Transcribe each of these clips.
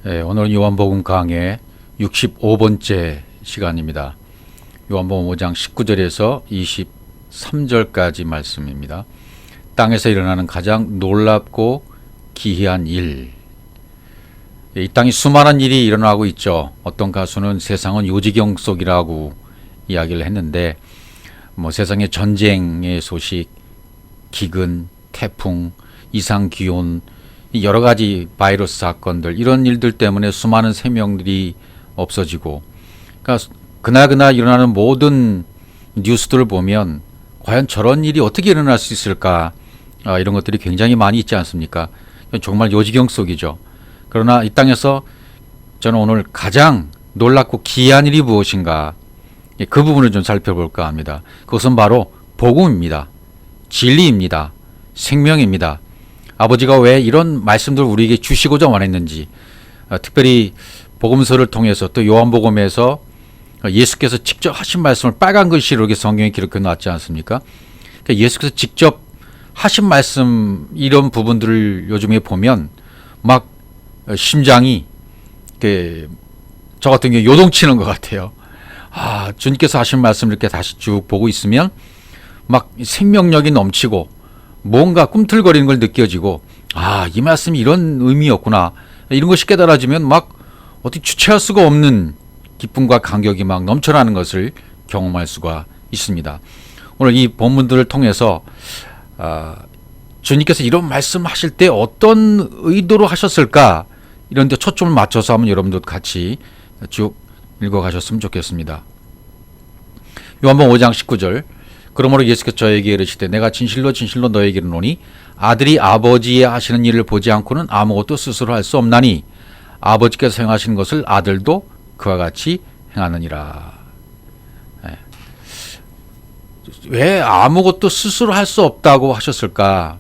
오늘은 요한복음 강의 65번째 시간입니다. 요한복음 5장 19절에서 23절까지 말씀입니다. 땅에서 일어나는 가장 놀랍고 기이한 일. 이 땅에 수많은 일이 일어나고 있죠. 어떤 가수는 세상은 요지경 속이라고 이야기를 했는데, 세상의 전쟁의 소식, 기근, 태풍, 이상 기온, 여러 가지 바이러스 사건들, 이런 일들 때문에 수많은 생명들이 없어지고, 그러니까 그날 일어나는 모든 뉴스들을 보면 과연 저런 일이 어떻게 일어날 수 있을까, 이런 것들이 굉장히 많이 있지 않습니까? 정말 요지경 속이죠. 그러나 이 땅에서 저는 오늘 가장 놀랍고 기이한 일이 무엇인가, 그 부분을 좀 살펴볼까 합니다. 그것은 바로 복음입니다. 진리입니다. 생명입니다. 아버지가 왜 이런 말씀들을 우리에게 주시고자 원했는지, 특별히 복음서를 통해서 또 요한복음에서 예수께서 직접 하신 말씀을 빨간 글씨로 이렇게 성경에 기록해 놨지 않습니까? 그러니까 예수께서 직접 하신 말씀, 이런 부분들을 요즘에 보면 막 심장이 저 같은 경우 요동치는 것 같아요. 주님께서 하신 말씀을 이렇게 다시 쭉 보고 있으면 막 생명력이 넘치고 뭔가 꿈틀거리는 걸 느껴지고, 이 말씀이 이런 의미였구나, 이런 것이 깨달아지면 막 어떻게 주체할 수가 없는 기쁨과 감격이 막 넘쳐나는 것을 경험할 수가 있습니다. 오늘 이 본문들을 통해서 주님께서 이런 말씀하실 때 어떤 의도로 하셨을까, 이런 데 초점을 맞춰서 한번 여러분도 같이 쭉 읽어가셨으면 좋겠습니다. 요한복음 5장 19절, 그러므로 예수께서 저에게 이르시되 내가 진실로 진실로 너에게 이르노니 아들이 아버지의 하시는 일을 보지 않고는 아무것도 스스로 할 수 없나니 아버지께서 행하시는 것을 아들도 그와 같이 행하느니라. 왜 아무것도 스스로 할 수 없다고 하셨을까?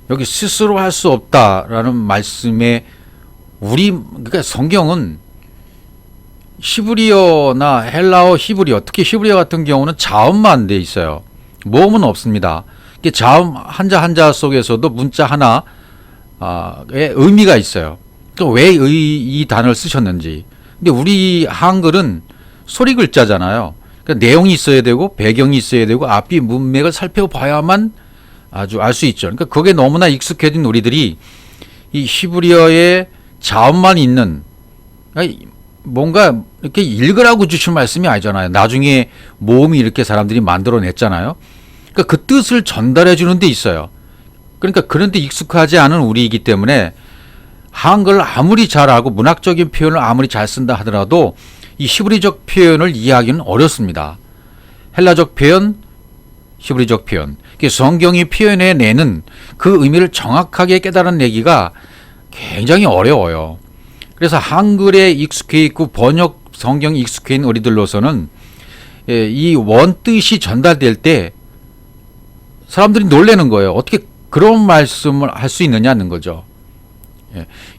여기 스스로 할 수 없다라는 말씀에 그러니까 성경은 히브리어나 헬라어, 히브리어, 특히 히브리어 같은 경우는 자음만 돼 있어요. 모음은 없습니다. 자음 한자 속에서도 문자 하나의 의미가 있어요. 왜 이 단어를 쓰셨는지. 근데 우리 한글은 소리 글자잖아요. 그러니까 내용이 있어야 되고 배경이 있어야 되고 앞뒤 문맥을 살펴봐야만 아주 알 수 있죠. 그러니까 그게 너무나 익숙해진 우리들이 이 히브리어의 자음만 있는, 뭔가 이렇게 읽으라고 주신 말씀이 아니잖아요. 나중에 모음이 이렇게 사람들이 만들어냈잖아요. 그러니까 그 뜻을 전달해 주는 데 있어요. 그러니까 그런데 익숙하지 않은 우리이기 때문에 한글을 아무리 잘하고 문학적인 표현을 아무리 잘 쓴다 하더라도 이 히브리적 표현을 이해하기는 어렵습니다. 헬라적 표현, 히브리적 표현, 성경이 표현해내는 그 의미를 정확하게 깨달아내기가 굉장히 어려워요. 그래서 한글에 익숙해 있고 번역 성경에 익숙해 있는 우리들로서는 이 원뜻이 전달될 때 사람들이 놀라는 거예요. 어떻게 그런 말씀을 할 수 있느냐는 거죠.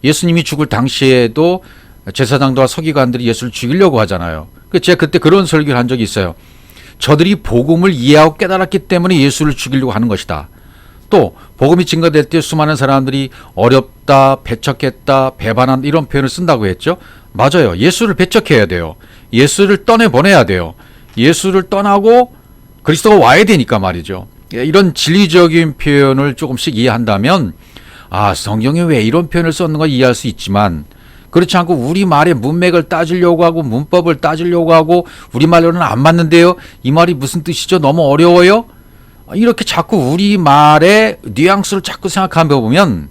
예수님이 죽을 당시에도 제사장들과 서기관들이 예수를 죽이려고 하잖아요. 제가 그때 그런 설교를 한 적이 있어요. 저들이 복음을 이해하고 깨달았기 때문에 예수를 죽이려고 하는 것이다. 또 복음이 증거될 때 수많은 사람들이 어렵다, 배척했다, 배반한다, 이런 표현을 쓴다고 했죠. 맞아요. 예수를 배척해야 돼요. 예수를 떠내보내야 돼요. 예수를 떠나고 그리스도가 와야 되니까 말이죠. 이런 진리적인 표현을 조금씩 이해한다면 성경에 왜 이런 표현을 썼는가 이해할 수 있지만, 그렇지 않고 우리말의 문맥을 따지려고 하고 문법을 따지려고 하고 우리말로는 안 맞는데요, 이 말이 무슨 뜻이죠? 너무 어려워요? 이렇게 자꾸 우리말의 뉘앙스를 자꾸 생각하며 보면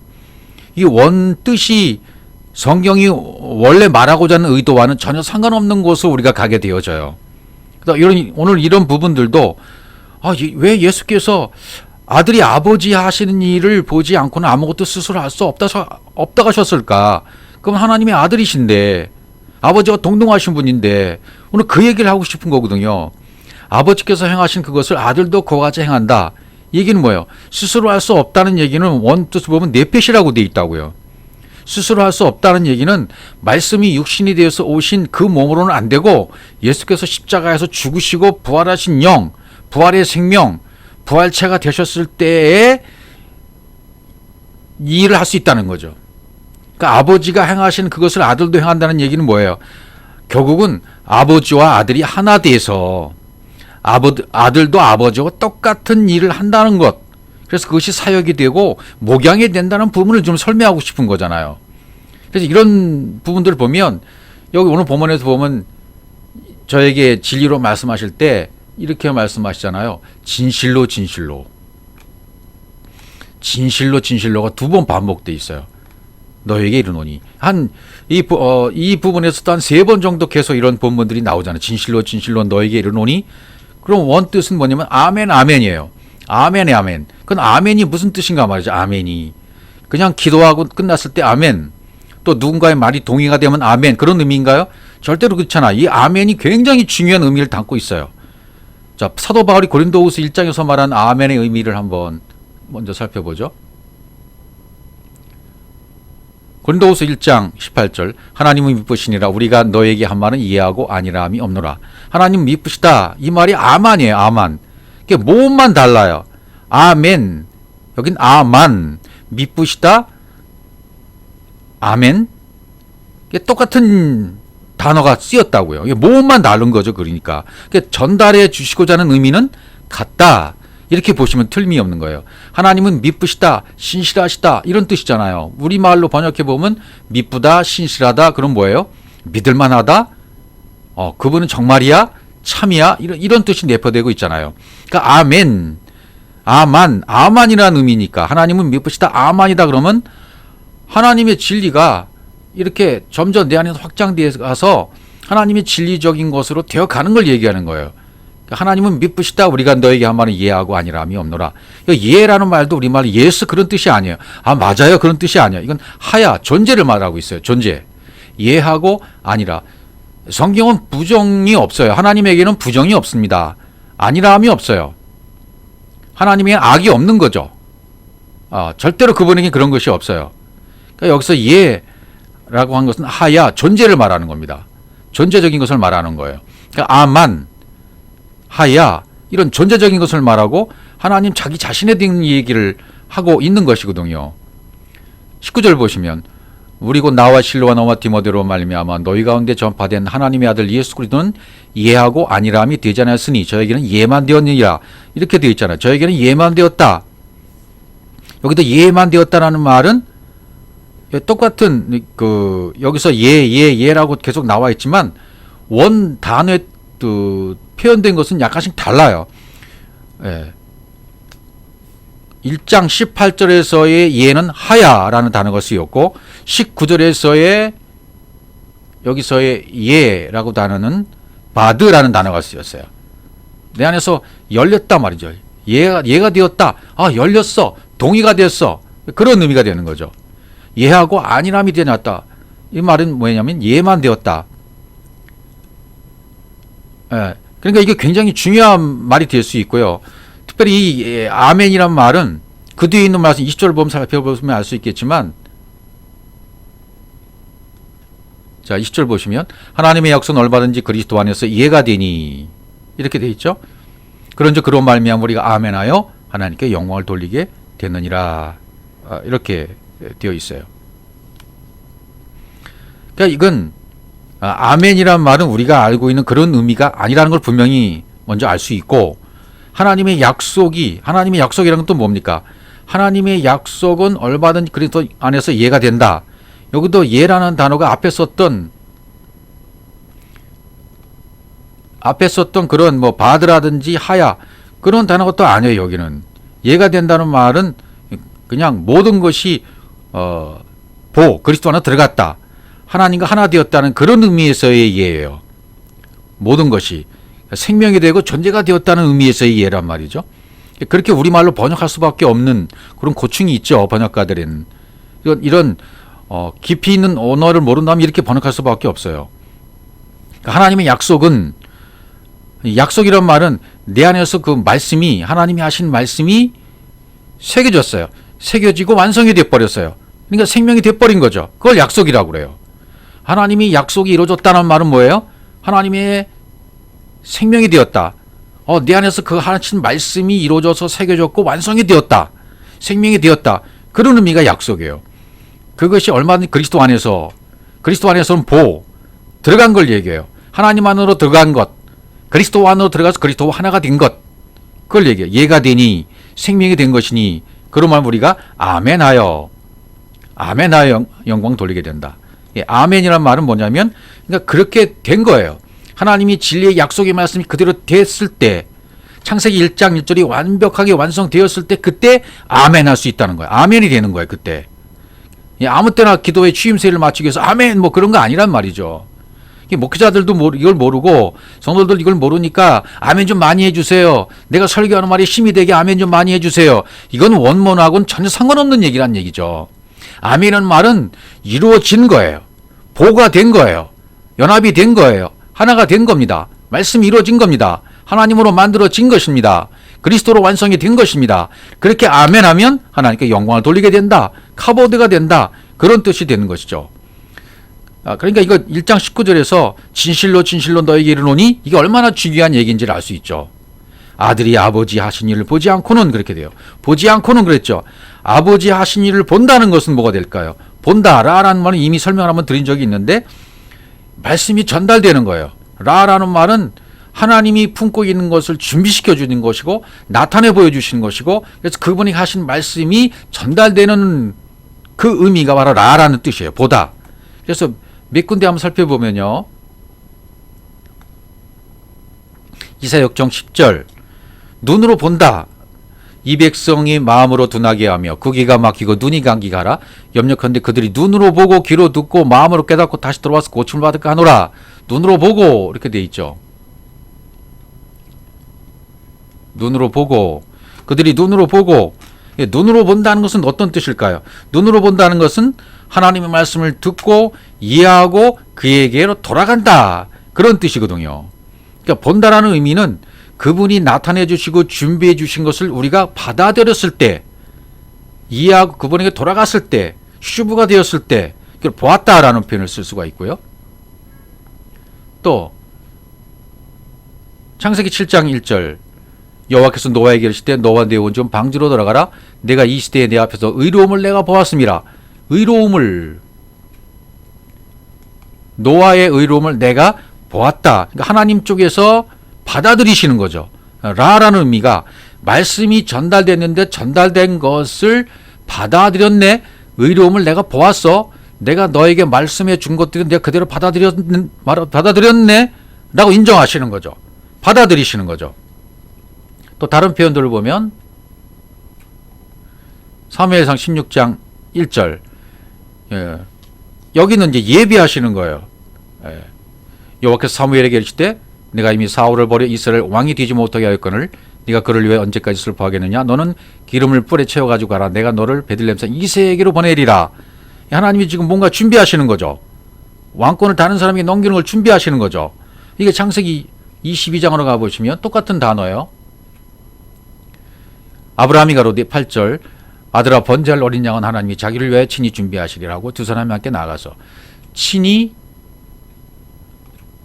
이 원뜻이 성경이 원래 말하고자 하는 의도와는 전혀 상관없는 곳으로 우리가 가게 되어져요. 오늘 이런 부분들도 왜 예수께서 아들이 아버지 하시는 일을 보지 않고는 아무것도 스스로 할 수 없다 하셨을까? 그럼 하나님의 아들이신데, 아버지와 동등하신 분인데, 오늘 그 얘기를 하고 싶은 거거든요. 아버지께서 행하신 그것을 아들도 그와 같이 행한다. 이 얘기는 뭐예요? 스스로 할 수 없다는 얘기는 원뜻을 보면 네펫이라고 되어 있다고요. 스스로 할 수 없다는 얘기는 말씀이 육신이 되어서 오신 그 몸으로는 안 되고, 예수께서 십자가에서 죽으시고 부활하신 영, 부활의 생명, 부활체가 되셨을 때에 이 일을 할 수 있다는 거죠. 그러니까 아버지가 행하신 그것을 아들도 행한다는 얘기는 뭐예요? 결국은 아버지와 아들이 하나 돼서 아들도 아버지와 똑같은 일을 한다는 것. 그래서 그것이 사역이 되고 목양이 된다는 부분을 좀 설명하고 싶은 거잖아요. 그래서 이런 부분들을 보면 여기 오늘 본문에서 보면 저에게 진리로 말씀하실 때 이렇게 말씀하시잖아요. 진실로 진실로. 진실로 진실로가 두 번 반복돼 있어요. 너에게 이르노니. 이 부분에서도 한 세 번 정도 계속 이런 본문들이 나오잖아요. 진실로 진실로 너에게 이르노니. 그럼 원 뜻은 뭐냐면 아멘 아멘이에요. 아멘에 아멘. 그건 아멘이 무슨 뜻인가 말이죠. 아멘이. 그냥 기도하고 끝났을 때 아멘. 또 누군가의 말이 동의가 되면 아멘. 그런 의미인가요? 절대로 그렇잖아. 이 아멘이 굉장히 중요한 의미를 담고 있어요. 자, 사도 바울이 고린도후서 1장에서 말한 아멘의 의미를 한번 먼저 살펴보죠. 고린도후서 1장 18절 하나님은 미쁘시니라 우리가 너에게 한 말은 이해하고 아니라함이 없노라. 하나님 미쁘시다. 이 말이 아만이에요. 아만. 이게 모음만 달라요. 아멘. 여긴 아만. 미쁘시다. 아멘. 이게 똑같은 단어가 쓰였다고요. 이게 모음만 다른 거죠. 그러니까 전달해 주시고자 하는 의미는 같다. 이렇게 보시면 틀림이 없는 거예요. 하나님은 미쁘시다, 신실하시다 이런 뜻이잖아요. 우리말로 번역해 보면 미쁘다, 신실하다 그럼 뭐예요? 믿을만하다. 그분은 정말이야, 참이야 이런 뜻이 내포되고 있잖아요. 그러니까 아멘, 아만이라는 의미니까 하나님은 미쁘시다, 아만이다 그러면 하나님의 진리가 이렇게 점점 내 안에서 확장되어 가서 하나님의 진리적인 것으로 되어가는 걸 얘기하는 거예요. 하나님은 미쁘시다 우리가 너에게 한 말은 이해하고 아니라함이 없노라. 이해라는 말도 우리말로 예스 그런 뜻이 아니에요. 맞아요 그런 뜻이 아니에요. 이건 하야 존재를 말하고 있어요. 존재. 이해하고 아니라. 성경은 부정이 없어요. 하나님에게는 부정이 없습니다. 아니라함이 없어요. 하나님에게는 악이 없는 거죠. 절대로 그분에게 그런 것이 없어요. 그러니까 여기서 이해라고 한 것은 하야 존재를 말하는 겁니다. 존재적인 것을 말하는 거예요. 그러니까 아만 하야 이런 존재적인 것을 말하고 하나님 자기 자신에 대한 얘기를 하고 있는 것이거든요. 19절 보시면 우리 곧 나와 실로와 너와 디모데로 말미암아 너희 가운데 전파된 하나님의 아들 예수 그리스도는 이해하고 아니라함이 되지 않았으니 저에게는 이해만 되었느니라 이렇게 되어 있잖아요. 저에게는 이해만 되었다. 여기도 이해만 되었다라는 말은 똑같은 여기서 예라고 계속 나와 있지만 원 단어에 표현된 것은 약간씩 달라요. 1장 18절에서의 예는 하야라는 단어가 쓰였고 19절에서의 여기서의 예라고 단어는 바드라는 단어가 쓰였어요. 내 안에서 열렸다 말이죠. 예가 되었다. 열렸어. 동의가 됐어. 그런 의미가 되는 거죠. 예하고 아니람이 되었다. 이 말은 뭐냐면 예만 되었다. 그러니까 이게 굉장히 중요한 말이 될 수 있고요. 특별히 이 아멘이란 말은 그 뒤에 있는 말씀 20절을 보면 살펴보면 알 수 있겠지만 자 20절 보시면 하나님의 약속은 얼마든지 그리스도 안에서 이해가 되니 이렇게 되어 있죠. 그런즉 그런 말미암아 우리가 아멘하여 하나님께 영광을 돌리게 됐느니라 이렇게 되어 있어요. 그러니까 이건 아멘이란 말은 우리가 알고 있는 그런 의미가 아니라는 걸 분명히 먼저 알 수 있고 하나님의 약속이라는 건 또 뭡니까? 하나님의 약속은 얼마든지 그리스도 안에서 이해가 된다. 여기도 예라는 단어가 앞에 썼던 그런 뭐 바드라든지 하야 그런 단어가 또 아니에요. 여기는 이해가 된다는 말은 그냥 모든 것이 그리스도 안에 들어갔다. 하나님과 하나 되었다는 그런 의미에서의 이해예요. 모든 것이 생명이 되고 존재가 되었다는 의미에서의 이해란 말이죠. 그렇게 우리말로 번역할 수밖에 없는 그런 고충이 있죠. 번역가들은. 이런 깊이 있는 언어를 모른다면 이렇게 번역할 수밖에 없어요. 하나님의 약속이란 말은 내 안에서 그 말씀이 하나님이 하신 말씀이 새겨졌어요. 새겨지고 완성이 돼버렸어요. 그러니까 생명이 돼버린 거죠. 그걸 약속이라고 그래요. 하나님이 약속이 이루어졌다는 말은 뭐예요? 하나님의 생명이 되었다. 내 안에서 그 하나님 말씀이 이루어져서 새겨졌고 완성이 되었다. 생명이 되었다. 그런 의미가 약속이에요. 그것이 얼마든지 그리스도 안에서는 들어간 걸 얘기해요. 하나님 안으로 들어간 것, 그리스도 안으로 들어가서 그리스도와 하나가 된 것, 그걸 얘기해요. 예가 되니 생명이 된 것이니, 그러면 우리가 아멘하여 영광 돌리게 된다. 아멘이란 말은 뭐냐면, 그러니까 그렇게 된 거예요. 하나님이 진리의 약속의 말씀이 그대로 됐을 때, 창세기 1장 1절이 완벽하게 완성되었을 때, 그때 아멘 할 수 있다는 거예요. 아멘이 되는 거예요, 그때. 아무 때나 기도의 취임새를 맞추기 위해서 아멘 뭐 그런 거 아니란 말이죠. 목회자들도 이걸 모르고 성도들 이걸 모르니까 아멘 좀 많이 해주세요. 내가 설교하는 말이 힘이 되게 아멘 좀 많이 해주세요. 이건 원문하고는 전혀 상관없는 얘기란 얘기죠. 아멘이라는 말은 이루어진 거예요. 보가 된 거예요. 연합이 된 거예요. 하나가 된 겁니다. 말씀이 이루어진 겁니다. 하나님으로 만들어진 것입니다. 그리스도로 완성이 된 것입니다. 그렇게 아멘하면 하나님께 영광을 돌리게 된다. 카보드가 된다. 그런 뜻이 되는 것이죠. 그러니까 이거 1장 19절에서 진실로 너에게 이르노니, 이게 얼마나 중요한 얘기인지를 알 수 있죠. 아들이 아버지 하신 일을 보지 않고는, 그렇게 돼요. 보지 않고는 그랬죠. 아버지 하신 일을 본다는 것은 뭐가 될까요? 본다라는 말은 이미 설명을 한번 드린 적이 있는데, 말씀이 전달되는 거예요. 라라는 말은 하나님이 품고 있는 것을 준비시켜 주는 것이고, 나타내 보여주시는 것이고, 그래서 그분이 하신 말씀이 전달되는 그 의미가 바로 라라는 뜻이에요. 보다. 그래서 몇 군데 한번 살펴보면요. 이사야 역정 10절, 눈으로 본다. 이 백성이 마음으로 둔하게 하며 그 귀가 막히고 눈이 감기게 하라. 염려컨대 그들이 눈으로 보고 귀로 듣고 마음으로 깨닫고 다시 돌아와서 고침을 받을까 하노라. 눈으로 보고, 이렇게 돼 있죠. 눈으로 보고, 그들이 눈으로 보고, 눈으로 본다는 것은 어떤 뜻일까요? 눈으로 본다는 것은 하나님의 말씀을 듣고 이해하고 그에게로 돌아간다, 그런 뜻이거든요. 그러니까 본다라는 의미는 그분이 나타내 주시고 준비해 주신 것을 우리가 받아들였을 때, 이해하고 그분에게 돌아갔을 때, 슈브가 되었을 때 그걸 보았다라는 표현을 쓸 수가 있고요. 또 창세기 7장 1절, 여호와께서 노아에게 이르시되 너와 네 온 좀 방주로 들어가라. 내가 이 시대에 내 앞에서 의로움을 내가 보았음이라. 의로움을, 노아의 의로움을 내가 보았다. 그러니까 하나님 쪽에서 받아들이시는 거죠. 라라는 의미가 말씀이 전달됐는데 전달된 것을 받아들였네. 의로움을 내가 보았어. 내가 너에게 말씀해 준 것들은 내가 그대로 받아들였네 라고 인정하시는 거죠. 받아들이시는 거죠. 또 다른 표현들을 보면 사무엘상 16장 1절, 여기는 이제 예비하시는 거예요. 여호와께서 사무엘에게 이르시되 내가 이미 사울을 버려 이스라엘 왕이 되지 못하게 하였거늘 네가 그를 위해 언제까지 슬퍼하겠느냐. 너는 기름을 뿔에 채워가지고 가라. 내가 너를 베들레헴산 이새에게로 보내리라. 하나님이 지금 뭔가 준비하시는 거죠. 왕권을 다른 사람에게 넘기는 걸 준비하시는 거죠. 이게 창세기 22장으로 가보시면 똑같은 단어예요. 아브라함이 가로되 8절, 아들아 번제할 어린 양은 하나님이 자기를 위하여 친히 준비하시리라고 두 사람이 함께 나가서 친히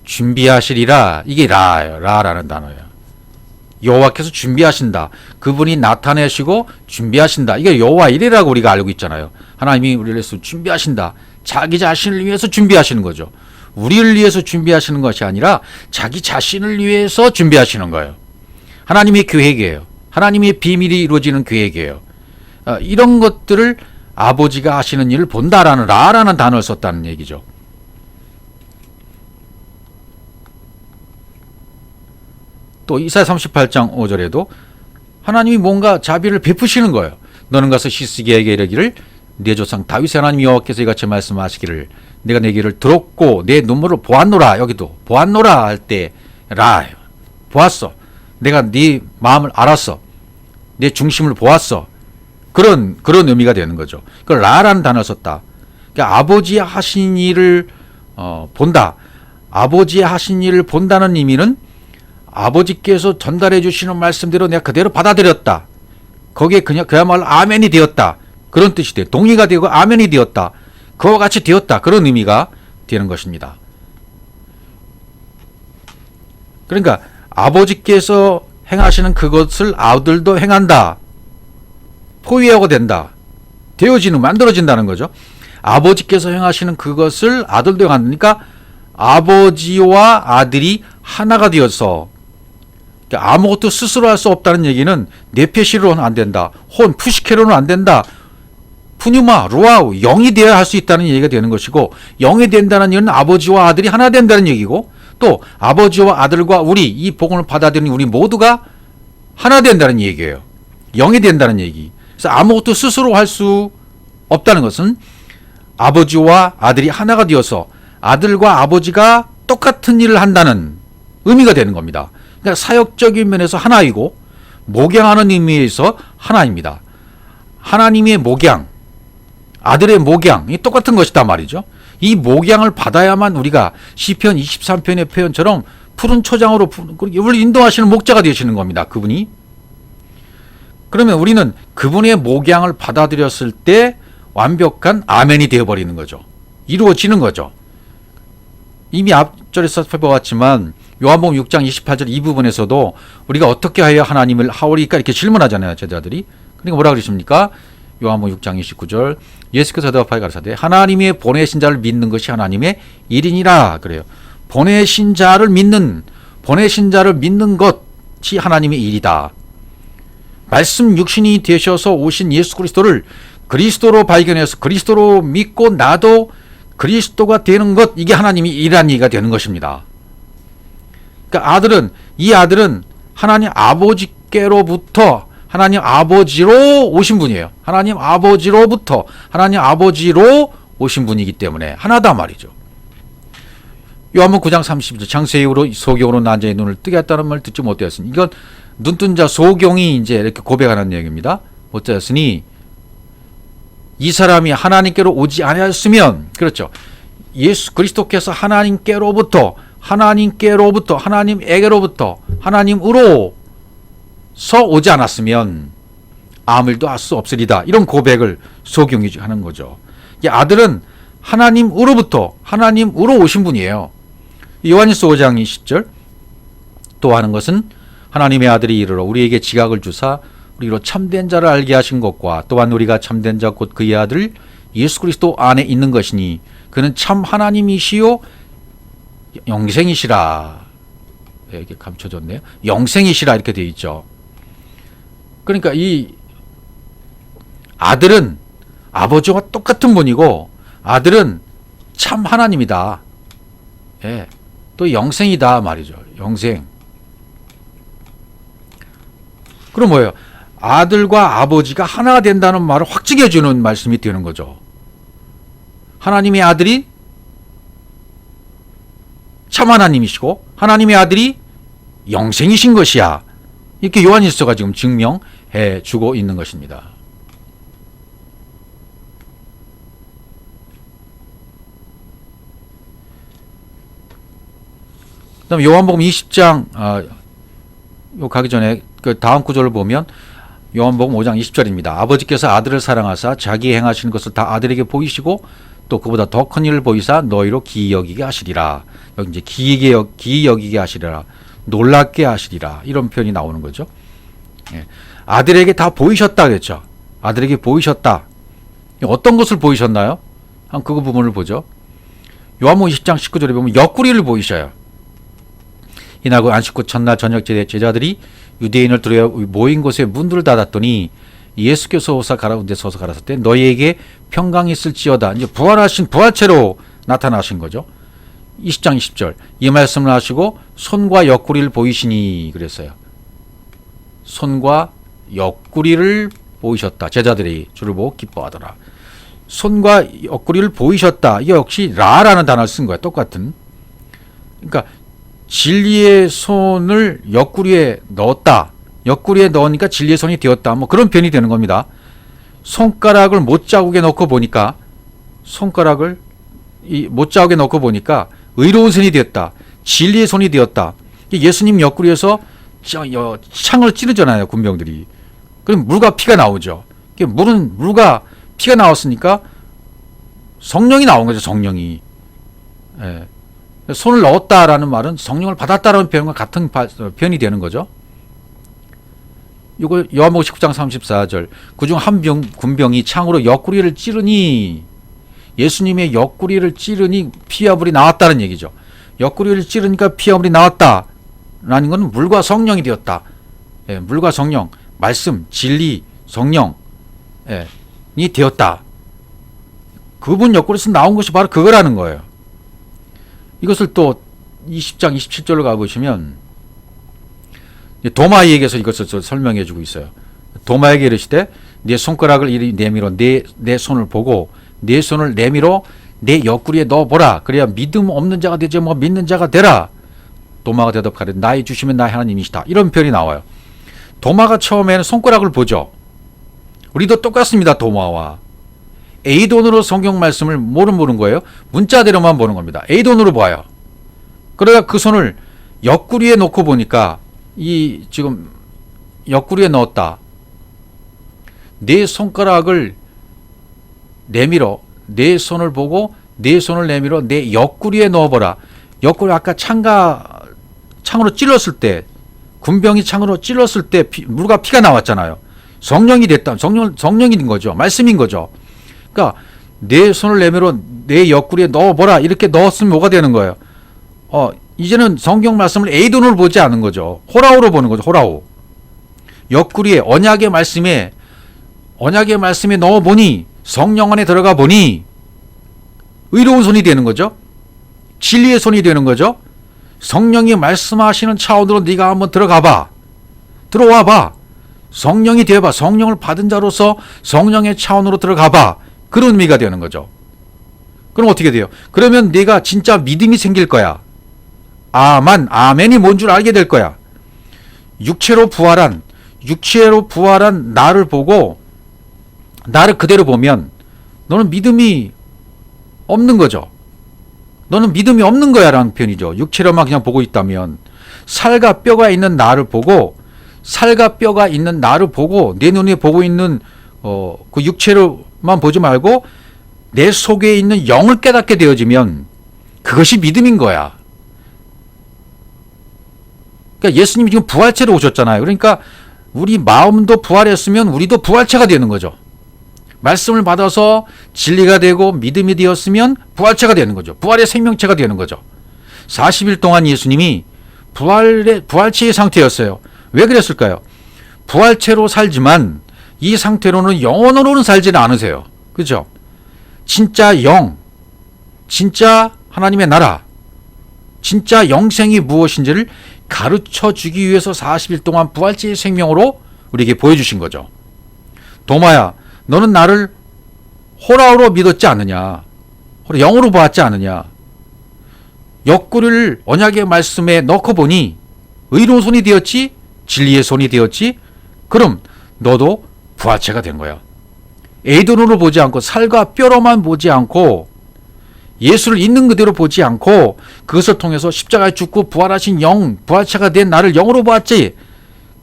준비하시리라. 이게 라라는 단어예요. 여호와께서 준비하신다. 그분이 나타내시고 준비하신다. 이게 여호와 이레라고 우리가 알고 있잖아요. 하나님이 우리를 위해서 준비하신다. 자기 자신을 위해서 준비하시는 거죠. 우리를 위해서 준비하시는 것이 아니라 자기 자신을 위해서 준비하시는 거예요. 하나님의 계획이에요. 하나님의 비밀이 이루어지는 계획이에요. 이런 것들을 아버지가 하시는 일을 본다라는 라라는 단어를 썼다는 얘기죠. 또 이사야 38장 5절에도 하나님이 뭔가 자비를 베푸시는 거예요. 너는 가서 시스기에게 이르기를 네 조상 다윗의 하나님 여호와께서 이같이 말씀하시기를 내가 내 길을 들었고 내 눈물을 보았노라. 여기도 보았노라 할 때 라예요. 보았어. 내가 네 마음을 알았어. 내 중심을 보았어. 그런 의미가 되는 거죠. 그 라라는 단어를 썼다. 그러니까 아버지 하신 일을 본다. 아버지 하신 일을 본다는 의미는 아버지께서 전달해 주시는 말씀대로 내가 그대로 받아들였다. 거기에 그야말로 아멘이 되었다. 그런 뜻이 돼요. 동의가 되고 아멘이 되었다. 그와 같이 되었다. 그런 의미가 되는 것입니다. 그러니까 아버지께서 행하시는 그것을 아들도 행한다. 포위하고 된다. 되어지는, 만들어진다는 거죠. 아버지께서 행하시는 그것을 아들도 행하니까 아버지와 아들이 하나가 되어서, 그러니까 아무것도 스스로 할 수 없다는 얘기는 네페시로는 안 된다. 혼, 푸시케로는 안 된다. 푸뉴마, 루아우, 영이 되어야 할 수 있다는 얘기가 되는 것이고, 영이 된다는 얘기는 아버지와 아들이 하나 된다는 얘기고, 또 아버지와 아들과 우리, 이 복음을 받아들이는 우리 모두가 하나 된다는 얘기예요. 영이 된다는 얘기. 그래서 아무것도 스스로 할 수 없다는 것은 아버지와 아들이 하나가 되어서 아들과 아버지가 똑같은 일을 한다는 의미가 되는 겁니다. 그러니까 사역적인 면에서 하나이고 목양하는 의미에서 하나입니다. 하나님의 목양, 아들의 목양이 똑같은 것이다 말이죠. 이 목양을 받아야만 우리가 시편 23편의 표현처럼 푸른 초장으로 우리를 인도하시는 목자가 되시는 겁니다. 그분이. 그러면 우리는 그분의 목양을 받아들였을 때 완벽한 아멘이 되어버리는 거죠. 이루어지는 거죠. 이미 앞절에서 살펴봤지만 요한복음 6장 28절 이 부분에서도 우리가 어떻게 하여 하나님을 하오리까 이렇게 질문하잖아요. 제자들이. 그러니까 뭐라 그러십니까? 요한복음 6장 29절 예수께서 대답하여 가라사대 하나님의 보내신 자를 믿는 것이 하나님의 일이니라 그래요. 보내신 자를 믿는 것이 하나님의 일이다. 말씀 육신이 되셔서 오신 예수 그리스도를 그리스도로 발견해서 그리스도로 믿고 나도 그리스도가 되는 것, 이게 하나님이 일이라는 얘기가 되는 것입니다. 그러니까 이 아들은 하나님 아버지께로부터 하나님 아버지로 오신 분이에요. 하나님 아버지로부터 하나님 아버지로 오신 분이기 때문에 하나다 말이죠. 요한복음 9장 32절 창세 이후로 소경으로 난 자의 눈을 뜨게 했다는 말을 듣지 못하였으니, 이건 눈뜬 자 소경이 이제 이렇게 고백하는 내용입니다. 못하였으니 이 사람이 하나님께로 오지 아니하였으면, 그렇죠, 예수 그리스도께서 하나님께로부터 하나님에게로부터 하나님으로서 오지 않았으면 아무 일도 할 수 없으리다. 이런 고백을 소경이 하는 거죠. 이 아들은 하나님으로 오신 분이에요. 요한일서 5장 20절 또 하는 것은 하나님의 아들이 이르러 우리에게 지각을 주사 우리로 참된 자를 알게 하신 것과 또한 우리가 참된 자 곧 그의 아들 예수 그리스도 안에 있는 것이니 그는 참 하나님이시요 영생이시라. 이렇게 감춰졌네요. 영생이시라 이렇게 되어 있죠. 그러니까 이 아들은 아버지와 똑같은 분이고 아들은 참 하나님이다. 예. 또 영생이다 말이죠. 영생. 그럼 뭐예요? 아들과 아버지가 하나가 된다는 말을 확증해 주는 말씀이 되는 거죠. 하나님의 아들이 참 하나님이시고 하나님의 아들이 영생이신 것이야. 이렇게 요한일서가 지금 증명해 주고 있는 것입니다. 그다음 요한복음 20장 가기 전에 그 다음 구절을 보면 요한복음 5장 20절입니다. 아버지께서 아들을 사랑하사 자기 행하시는 것을 다 아들에게 보이시고 또 그보다 더 큰 일을 보이사 너희로 기이 여기게 하시리라. 여기 이제 기이 여기게 하시리라. 놀랍게 하시리라. 이런 표현이 나오는 거죠. 예. 아들에게 다 보이셨다 그랬죠. 아들에게 보이셨다. 어떤 것을 보이셨나요? 한 그 부분을 보죠. 요한복음 20장 19절에 보면 옆구리를 보이셔요. 이날 그 안식 후 첫날 저녁 제자들이 유대인을 들여 모인 곳에 문들을 닫았더니 예수께서 오사 가라운데 서서 가라사 때 너희에게 평강이 있을지어다. 이제 부활하신 부활체로 나타나신 거죠. 20장 20절 이 말씀을 하시고 손과 옆구리를 보이시니 그랬어요. 손과 옆구리를 보이셨다. 제자들이 주를 보고 기뻐하더라. 손과 옆구리를 보이셨다. 이게 역시 라라는 단어를 쓴 거야. 똑같은. 그러니까 진리의 손을 옆구리에 넣었다. 옆구리에 넣으니까 진리의 손이 되었다. 뭐 그런 표현이 되는 겁니다. 손가락을 못자국에 넣고 보니까 손가락을 이 못자국에 넣고 보니까 의로운 손이 되었다. 진리의 손이 되었다. 예수님 옆구리에서 창을 찌르잖아요. 군병들이. 그럼 물과 피가 나오죠. 물과 피가 나왔으니까 성령이 나온 거죠. 성령이. 예. 손을 넣었다라는 말은 성령을 받았다라는 표현과 같은 표현이 되는 거죠. 이거 요한복음 19장 34절 그중 한 군병이 창으로 옆구리를 찌르니 예수님의 옆구리를 찌르니 피와 불이 나왔다는 얘기죠. 옆구리를 찌르니까 피와 불이 나왔다라는 건 물과 성령이 되었다. 예, 물과 성령, 말씀, 진리, 성령 이 되었다. 그분 옆구리에서 나온 것이 바로 그거라는 거예요. 이것을 또 20장 27절로 가보시면 도마에게서 이것을 설명해 주고 있어요. 도마에게 이르시되 네 손가락을 이리 내밀어 내 손을 보고 네 손을 내밀어 내 옆구리에 넣어보라. 그래야 믿음 없는 자가 되지 뭐 믿는 자가 되라. 도마가 대답하되 나의 주시면 나의 하나님이시다. 이런 표현이 나와요. 도마가 처음에는 손가락을 보죠. 우리도 똑같습니다. 도마와 A돈으로 성경 말씀을 뭐를 보는 거예요? 문자대로만 보는 겁니다. A돈으로 봐요. 그러다 그 손을 옆구리에 놓고 보니까 이 지금 옆구리에 넣었다. 내 손가락을 내밀어 내 손을 보고 내 손을 내밀어 내 옆구리에 넣어보라. 옆구리 아까 창으로 찔렀을 때 군병이 창으로 찔렀을 때 물과 피가 나왔잖아요. 성령이 됐다. 성령인 거죠. 말씀인 거죠. 그러니까 내 손을 내밀어 내 옆구리에 넣어보라. 이렇게 넣었으면 뭐가 되는 거예요? 이제는 성경 말씀을 A돈으로 보지 않은 거죠. 호라오로 보는 거죠. 호라오. 옆구리에 언약의 말씀에 넣어보니 성령 안에 들어가 보니 의로운 손이 되는 거죠. 진리의 손이 되는 거죠. 성령이 말씀하시는 차원으로 네가 한번 들어가봐. 들어와봐. 성령이 되어봐. 성령을 받은 자로서 성령의 차원으로 들어가봐. 그런 의미가 되는 거죠. 그럼 어떻게 돼요? 그러면 네가 진짜 믿음이 생길 거야. 아멘이 뭔 줄 알게 될 거야. 육체로 부활한 나를 보고 나를 그대로 보면 너는 믿음이 없는 거죠. 너는 믿음이 없는 거야 라는 표현이죠. 육체로만 그냥 보고 있다면 살과 뼈가 있는 나를 보고 내 눈에 보고 있는 그 육체로만 보지 말고 내 속에 있는 영을 깨닫게 되어지면 그것이 믿음인 거야. 그러니까 예수님이 지금 부활체로 오셨잖아요. 그러니까 우리 마음도 부활했으면 우리도 부활체가 되는 거죠. 말씀을 받아서 진리가 되고 믿음이 되었으면 부활체가 되는 거죠. 부활의 생명체가 되는 거죠. 40일 동안 예수님이 부활체의 상태였어요. 왜 그랬을까요? 부활체로 살지만 이 상태로는 영원으로는 살지는 않으세요. 그죠? 진짜 영, 진짜 하나님의 나라, 진짜 영생이 무엇인지를 가르쳐 주기 위해서 40일 동안 부활체의 생명으로 우리에게 보여주신 거죠. 도마야, 너는 나를 호라오로 믿었지 않느냐? 영으로 보았지 않느냐? 옆구리를 언약의 말씀에 넣고 보니 의로운 손이 되었지? 진리의 손이 되었지? 그럼 너도 부활체가 된 거야. A돈으로 보지 않고 살과 뼈로만 보지 않고 예수를 있는 그대로 보지 않고 그것을 통해서 십자가에 죽고 부활하신 영, 부활체가 된 나를 영으로 보았지.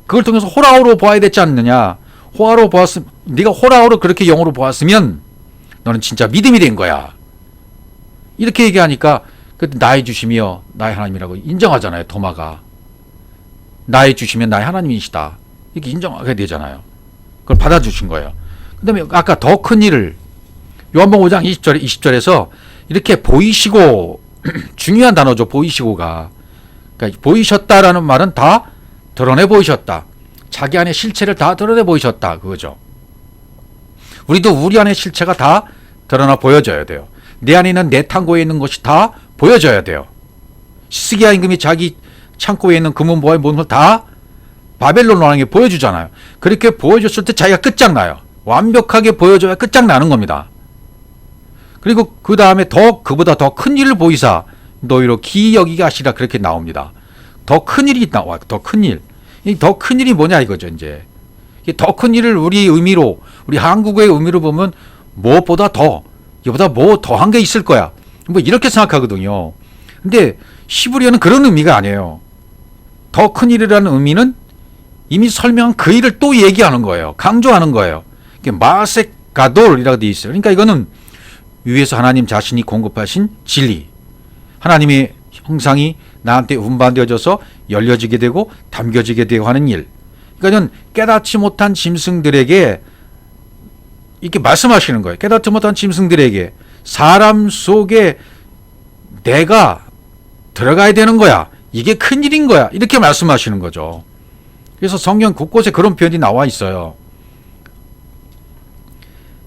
그걸 통해서 호라오로 보아야 되지 않느냐? 네가 호라오로 그렇게 영으로 보았으면 너는 진짜 믿음이 된 거야. 이렇게 얘기하니까 나의 주시며 나의 하나님이라고 인정하잖아요. 도마가 나의 주시면 나의 하나님이시다 이렇게 인정하게 되잖아요. 그걸 받아주신 거예요. 그 다음에 아까 더 큰 일을 요한복음 5장 20절에서 이렇게 보이시고 중요한 단어죠. 보이시고가 그러니까 보이셨다라는 말은 다 드러내 보이셨다. 자기 안의 실체를 다 드러내 보이셨다 그거죠. 우리도 우리 안의 실체가 다 드러나 보여져야 돼요. 내 안에 있는 내 탕고에 있는 것이 다 보여져야 돼요. 시스기야 임금이 자기 창고에 있는 금은 뭐에 모든 걸 다 바벨론 왕에게 보여주잖아요. 그렇게 보여줬을 때 자기가 끝장나요. 완벽하게 보여줘야 끝장나는 겁니다. 그리고 그 다음에 그보다 더 큰 일을 보이사 너희로 기이 여기게 하시라 그렇게 나옵니다. 더 큰 일이 나와. 더 큰 일. 이 더 큰 일이 뭐냐 이거죠. 이제 더 큰 일을 우리 의미로 우리 한국어의 의미로 보면 무엇보다 더 이보다 뭐 더한 게 있을 거야. 뭐 이렇게 생각하거든요. 근데 히브리어는 그런 의미가 아니에요. 더 큰 일이라는 의미는 이미 설명한 그 일을 또 얘기하는 거예요. 강조하는 거예요. 이게 마세 가돌이라고 되어 있어요. 그러니까 이거는 위에서 하나님 자신이 공급하신 진리, 하나님의 형상이 나한테 운반되어져서 열려지게 되고 담겨지게 되고 하는 일. 그러니까 깨닫지 못한 짐승들에게 이렇게 말씀하시는 거예요. 깨닫지 못한 짐승들에게 사람 속에 내가 들어가야 되는 거야. 이게 큰일인 거야. 이렇게 말씀하시는 거죠. 그래서 성경 곳곳에 그런 표현이 나와 있어요.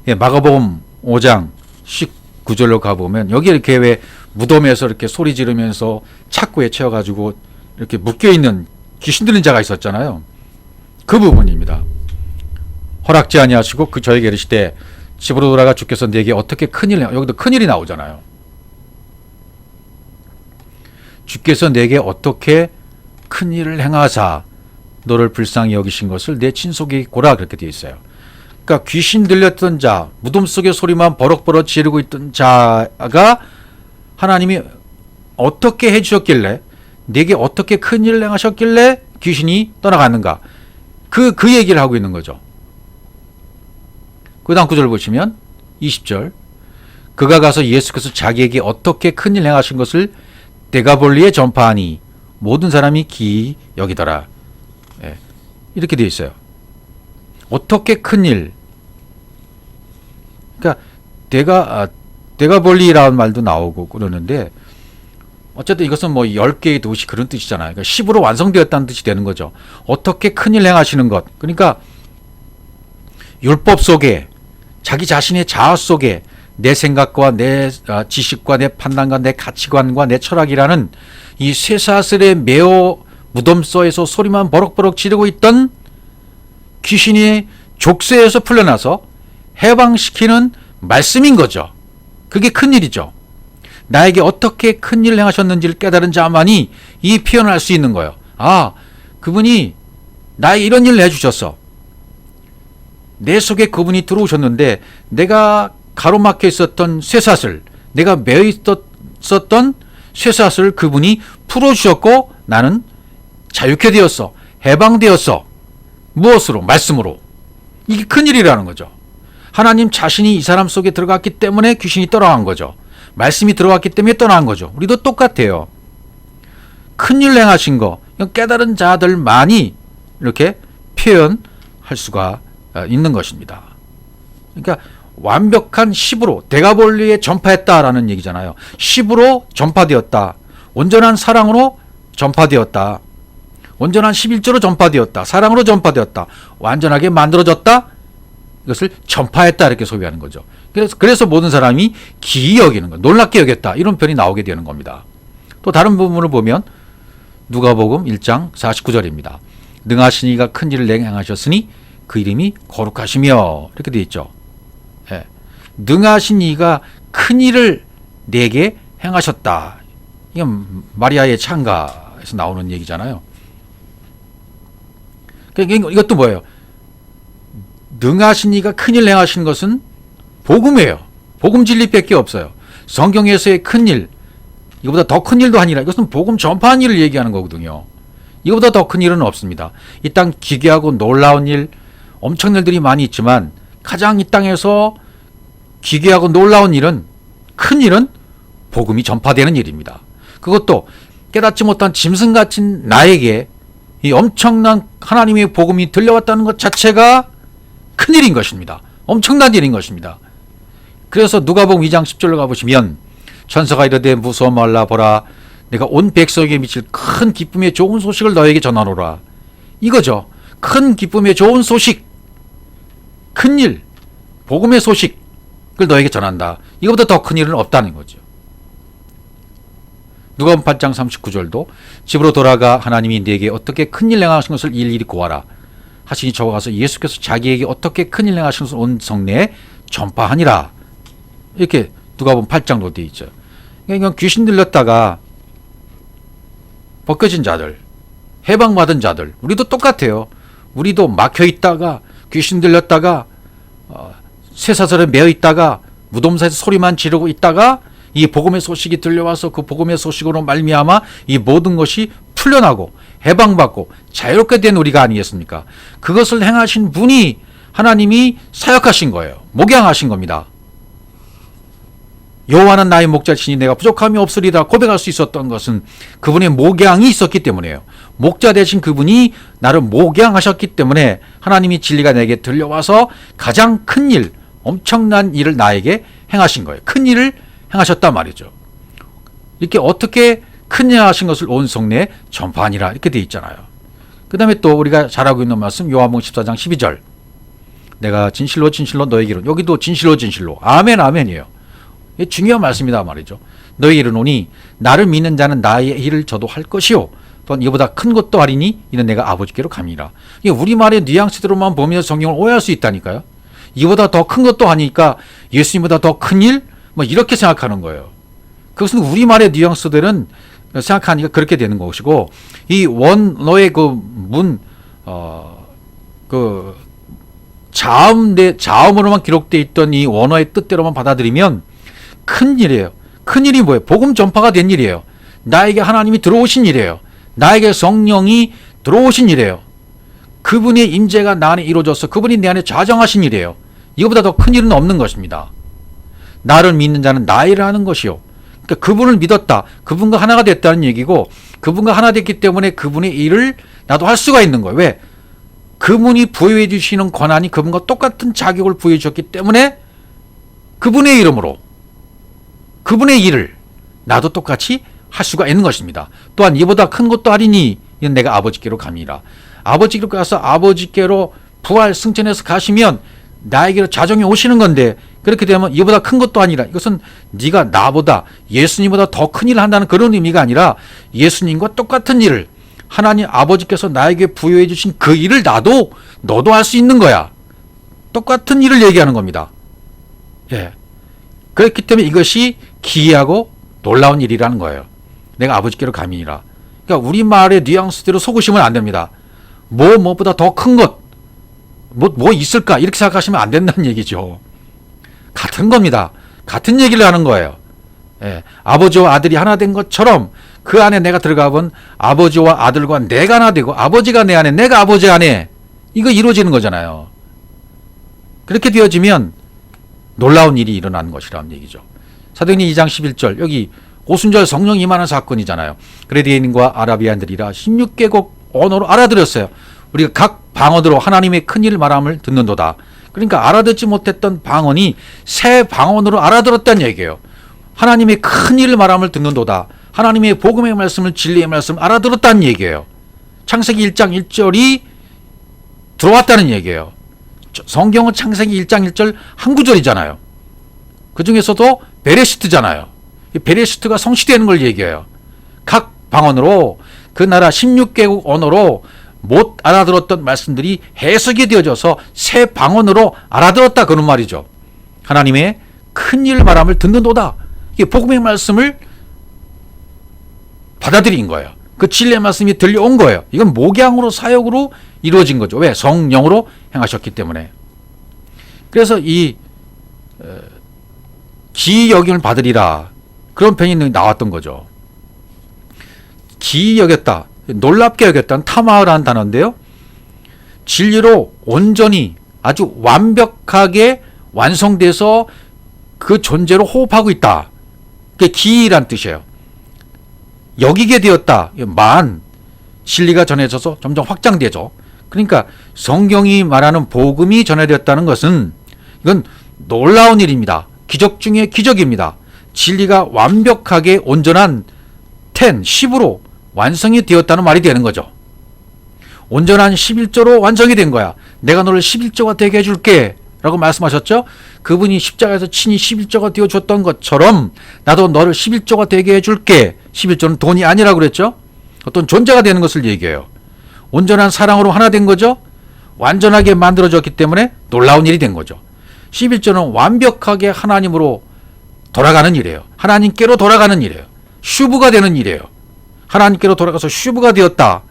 예, 마가복음 5장 19절로 가보면 여기 이렇게 왜 무덤에서 이렇게 소리 지르면서 착고에 채워가지고 이렇게 묶여있는 귀신 들린 자가 있었잖아요. 그 부분입니다. 허락지 아니하시고 그 저에게 이르시되 집으로 돌아가 주께서 네게 어떻게 큰일, 여기도 큰일이 나오잖아요. 주께서 내게 어떻게 큰일을 행하사 너를 불쌍히 여기신 것을 내 친속에게 고라, 그렇게 되어 있어요. 그러니까 귀신 들렸던 자, 무덤 속의 소리만 버럭버럭 지르고 있던 자가 하나님이 어떻게 해주셨길래, 내게 어떻게 큰일을 행하셨길래 귀신이 떠나갔는가, 그 얘기를 하고 있는 거죠. 그 다음 구절 보시면 20절, 그가 가서 예수께서 자기에게 어떻게 큰일 행하신 것을 데가볼리에 전파하니 모든 사람이 기이 여기더라. 예, 이렇게 되어 있어요. 어떻게 큰일. 그러니까 데가볼리라는 말도 나오고 그러는데, 어쨌든 이것은 뭐 10개의 도시 그런 뜻이잖아요. 그러니까 10으로 완성되었다는 뜻이 되는 거죠. 어떻게 큰일 행하시는 것. 그러니까 율법 속에, 자기 자신의 자아 속에 내 생각과 내 지식과 내 판단과 내 가치관과 내 철학이라는 이 쇠사슬에 매어 무덤서에서 소리만 버럭버럭 지르고 있던 귀신이 족쇄에서 풀려나서 해방시키는 말씀인 거죠. 그게 큰일이죠. 나에게 어떻게 큰일을 행하셨는지를 깨달은 자만이 이 표현을 할 수 있는 거예요. 아, 그분이 나에게 이런 일을 해주셨어. 내 속에 그분이 들어오셨는데 내가 가로막혀 있었던 쇠사슬, 내가 매여 있었던 쇠사슬을 그분이 풀어주셨고 나는 자유케 되었어. 해방되었어. 무엇으로? 말씀으로. 이게 큰일이라는 거죠. 하나님 자신이 이 사람 속에 들어갔기 때문에 귀신이 떠나간 거죠. 말씀이 들어왔기 때문에 떠나간 거죠. 우리도 똑같아요. 큰일 행하신 거, 깨달은 자들만이 이렇게 표현할 수가 있는 것입니다. 그러니까 완벽한 10으로 데가볼리에 전파했다라는 얘기잖아요. 10으로 전파되었다. 온전한 사랑으로 전파되었다. 온전한 11조로 전파되었다. 사랑으로 전파되었다. 완전하게 만들어졌다. 이것을 전파했다, 이렇게 소비하는 거죠. 그래서 모든 사람이 기이 여기는 거, 놀랍게 여겼다, 이런 표현이 나오게 되는 겁니다. 또 다른 부분을 보면 누가복음 1장 49절입니다. 능하신 이가 큰 일을 내게 행하셨으니 그 이름이 거룩하시며, 이렇게 되어 있죠. 예. 능하신 이가 큰 일을 내게 행하셨다. 이건 마리아의 창가에서 나오는 얘기잖아요. 그러니까 이것도 뭐예요? 능하신 이가 큰 일 행하신 것은 복음이에요. 복음 진리밖에 없어요. 성경에서의 큰 일, 이거보다 더 큰 일도 아니라 이것은 복음 전파한 일을 얘기하는 거거든요. 이거보다 더 큰 일은 없습니다. 이 땅 기괴하고 놀라운 일, 엄청난 일들이 많이 있지만 가장 이 땅에서 기괴하고 놀라운 일은, 큰 일은 복음이 전파되는 일입니다. 그것도 깨닫지 못한 짐승 같은 나에게 이 엄청난 하나님의 복음이 들려왔다는 것 자체가 큰 일인 것입니다. 엄청난 일인 것입니다. 그래서 누가복음 2장 10절로 가보시면 천사가 이르되 무서워 말라, 보라 내가 온 백성에게 미칠 큰 기쁨의 좋은 소식을 너에게 전하노라. 이거죠. 큰 기쁨의 좋은 소식, 큰 일, 복음의 소식을 너에게 전한다. 이거보다 더 큰 일은 없다는 거죠. 누가복음 8장 39절도 집으로 돌아가 하나님이 네게 어떻게 큰일 행하신 것을 일일이 고하라 하시니 저가 가서 예수께서 자기에게 어떻게 큰일 행하신 것을 온 성내에 전파하니라. 이렇게 누가복음 8장도 되어 있죠. 그러니까 귀신 들렸다가 벗겨진 자들, 해방받은 자들, 우리도 똑같아요. 우리도 막혀 있다가 귀신 들렸다가 쇠사슬에 매어 있다가 무덤사에서 소리만 지르고 있다가 이 복음의 소식이 들려와서 그 복음의 소식으로 말미암아 이 모든 것이 풀려나고 해방받고 자유롭게 된 우리가 아니겠습니까? 그것을 행하신 분이 하나님이 사역하신 거예요. 목양하신 겁니다. 여호와는 나의 목자시니 내가 부족함이 없으리라 고백할 수 있었던 것은 그분의 목양이 있었기 때문이에요. 목자 되신 그분이 나를 목양하셨기 때문에 하나님이 진리가 내게 들려와서 가장 큰 일, 엄청난 일을 나에게 행하신 거예요. 큰 일을 행하셨단 말이죠. 이렇게 어떻게 큰 일 하신 것을 온 성내에 전파하니라 이렇게 돼 있잖아요. 그 다음에 또 우리가 잘 알고 있는 말씀 요한복음 14장 12절 내가 진실로 진실로 너에게 이르노니 여기도 진실로 진실로 아멘 아멘이에요. 이게 중요한 말씀이다 말이죠. 너에게 이르노니 나를 믿는 자는 나의 일을 저도 할 것이요 또한 이보다 큰 것도 하리니 이는 내가 아버지께로 감이라. 이게 우리말의 뉘앙스대로만 보면 성경을 오해할 수 있다니까요. 이보다 더 큰 것도 하니까 예수님보다 더 큰 일? 뭐 이렇게 생각하는 거예요. 그것은 우리말의 뉘앙스들은 생각하니까 그렇게 되는 것이고 이 원어의 자음으로만 기록되어 있던 이 원어의 뜻대로만 받아들이면 큰 일이에요. 큰 일이 뭐예요? 복음 전파가 된 일이에요. 나에게 하나님이 들어오신 일이에요. 나에게 성령이 들어오신 일이에요. 그분의 임재가 나 안에 이루어져서 그분이 내 안에 좌정하신 일이에요. 이거보다 더 큰 일은 없는 것입니다. 나를 믿는 자는 나의 일을 하는 것이요. 그러니까 그분을 믿었다. 그분과 하나가 됐다는 얘기고 그분과 하나 됐기 때문에 그분의 일을 나도 할 수가 있는 거예요. 왜? 그분이 부여해 주시는 권한이 그분과 똑같은 자격을 부여해 주셨기 때문에 그분의 이름으로 그분의 일을 나도 똑같이 할 수가 있는 것입니다. 또한 이보다 큰 것도 하리니 이는 내가 아버지께로 감이라. 아버지께로 가서 아버지께로 부활 승천해서 가시면 나에게로 자정이 오시는 건데 그렇게 되면 이보다 큰 것도 아니라 이것은 네가 나보다 예수님보다 더 큰 일을 한다는 그런 의미가 아니라 예수님과 똑같은 일을 하나님 아버지께서 나에게 부여해 주신 그 일을 너도 할 수 있는 거야. 똑같은 일을 얘기하는 겁니다. 예. 그렇기 때문에 이것이 기이하고 놀라운 일이라는 거예요. 내가 아버지께로 감이니라. 그러니까 우리말의 뉘앙스대로 속으시면 안 됩니다. 무엇보다 더 큰 것, 뭐 있을까? 이렇게 생각하시면 안 된다는 얘기죠. 같은 겁니다. 같은 얘기를 하는 거예요. 예. 아버지와 아들이 하나 된 것처럼 그 안에 내가 들어가 본 아버지와 아들과 내가 하나 되고 아버지가 내 안에 내가 아버지 안에 이거 이루어지는 거잖아요. 그렇게 되어지면 놀라운 일이 일어나는 것이라는 얘기죠. 사도행전 2장 11절 여기 오순절 성령 임하는 사건이잖아요. 그레디인과 아라비안들이라 16개국 언어로 알아들었어요. 우리가 각 방언으로 하나님의 큰 일을 말함을 듣는도다. 그러니까 알아듣지 못했던 방언이 새 방언으로 알아들었다는 얘기예요. 하나님의 큰 일을 말함을 듣는도다. 하나님의 복음의 말씀을 진리의 말씀을 알아들었다는 얘기예요. 창세기 1장 1절이 들어왔다는 얘기예요. 성경은 창세기 1장 1절 한 구절이잖아요. 그 중에서도 베레시트잖아요. 베레시트가 성취되는 걸 얘기해요. 각 방언으로 그 나라 16개국 언어로 못 알아들었던 말씀들이 해석이 되어져서 새 방언으로 알아들었다 그런 말이죠. 하나님의 큰 일을 말함을 듣는도다. 이게 복음의 말씀을 받아들인 거예요. 그 진리의 말씀이 들려온 거예요. 이건 목양으로 사역으로 이루어진 거죠. 왜? 성령으로 행하셨기 때문에. 그래서 이 기이 여김을 받으리라 그런 편이 나왔던 거죠. 기이 여겼다, 놀랍게 여겼다는 타마라는 단어인데요. 진리로 온전히 아주 완벽하게 완성돼서 그 존재로 호흡하고 있다. 그게 기이란 뜻이에요. 여기게 되었다. 진리가 전해져서 점점 확장되죠. 그러니까 성경이 말하는 복음이 전해졌다는 것은 이건 놀라운 일입니다. 기적 중에 기적입니다. 진리가 완벽하게 온전한 10으로 완성이 되었다는 말이 되는 거죠. 온전한 11조로 완성이 된 거야. 내가 너를 11조가 되게 해줄게 라고 말씀하셨죠. 그분이 십자가에서 친히 11조가 되어줬던 것처럼 나도 너를 11조가 되게 해줄게. 11조는 돈이 아니라고 그랬죠. 어떤 존재가 되는 것을 얘기해요. 온전한 사랑으로 하나 된 거죠. 완전하게 만들어졌기 때문에 놀라운 일이 된 거죠. 11조는 완벽하게 하나님으로 돌아가는 일이에요. 하나님께로 돌아가는 일이에요. 슈브가 되는 일이에요. 하나님께로 돌아가서 슈브가 되었다.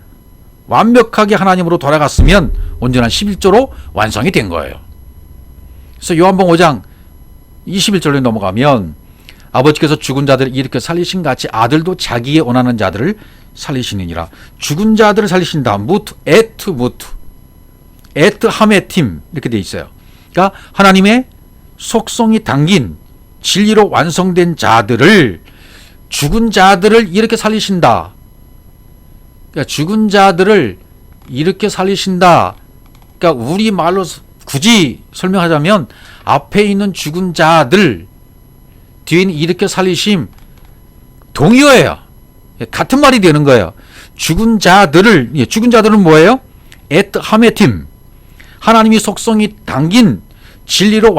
완벽하게 하나님으로 돌아갔으면 온전한 11조로 완성이 된 거예요. 그래서 요한복음 5장 21절로 넘어가면 아버지께서 죽은 자들을 일으켜 살리신 같이 아들도 자기의 원하는 자들을 살리시느니라. 죽은 자들을 살리신다. 에트 하메팀 이렇게 돼 있어요. 그러니까 하나님의 속성이 담긴 진리로 완성된 자들을 죽은 자들을 이렇게 살리신다. 그러니까 죽은 자들을 이렇게 살리신다. 그러니까 우리 말로 굳이 설명하자면 앞에 있는 죽은 자들 뒤에는 일으켜 살리심 동의어예요. 같은 말이 되는 거예요. 죽은 자들은 뭐예요? et 하메팀, 하나님이 속성이 담긴 진리로